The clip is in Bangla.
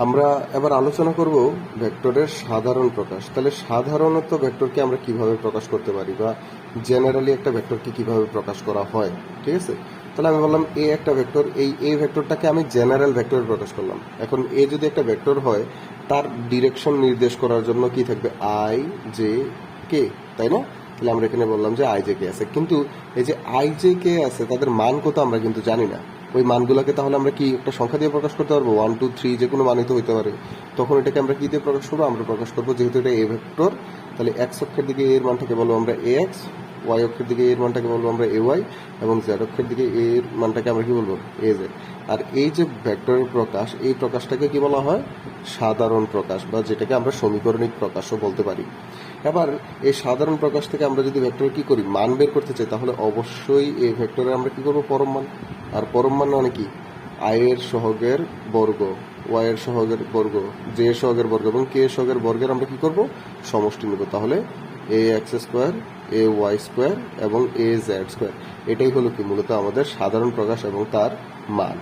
আমরা এবার আলোচনা করব ভেক্টরের সাধারণ প্রকাশ। তাহলে সাধারণত ভেক্টরকে আমরা কিভাবে প্রকাশ করতে পারি বা জেনারেলি একটা ভেক্টরকে কিভাবে প্রকাশ করা হয়, ঠিক আছে? তাহলে আমি বললাম এ একটা ভেক্টর, এই এ ভেক্টরটাকে আমি জেনারেল ভেক্টরে প্রকাশ করলাম। এখন এ যদি একটা ভেক্টর হয়, তার ডিরেকশন নির্দেশ করার জন্য কি থাকবে? আই জে কে, তাই না? তাহলে আমরা এখানে বললাম যে আই জে কে আছে, কিন্তু এই যে আই জে কে আছে তাদের মান কত আমরা কিন্তু জানি না। ওই মানগুলোকে তাহলে আমরা কি একটা সংখ্যা দিয়ে প্রকাশ করতে পারবো? 1 2 3 যে কোনো মানই তো হইতে পারে। তখন এটাকে আমরা কি দিয়ে প্রকাশ করবো? আমরা প্রকাশ করবো, যেহেতু এটা এ ভেক্টর, তাহলে এক্স অক্ষের দিকে এর মানটাকে বলবো আমরা এ এক্স, ওয়াই অক্ষের দিকে এর মানটাকে বলবো আমরা এ ওয়াই, এবং জেড অক্ষের দিকে এর মানটাকে আমরা কি বলবো? A Z. আর এই যে ভেক্টরের প্রকাশ, এই প্রকাশটাকে কি বলা হয়? সাধারণ প্রকাশ, বা যেটাকে আমরা সমীকরণিক প্রকাশও বলতে পারি। এবার এই সাধারণ প্রকাশ থেকে আমরা যদি ভেক্টরের কি করি, মান বের করতে চাই, তাহলে অবশ্যই এই ভেক্টরে আমরা কি করবো? পরম মান। আর পরম মান মানে কি? আই এর সহগের বর্গ, ওয়াই এর সহগের বর্গ, জে এর সহগের বর্গ এবং কে এর সহগের বর্গের আমরা কি করব? সমষ্টি নেব। তাহলে এ x square, A Y square এবং এ জেড স্কোয়ার, এটাই হলো কি মূলত আমাদের সাধারণ প্রকাশ এবং তার মান।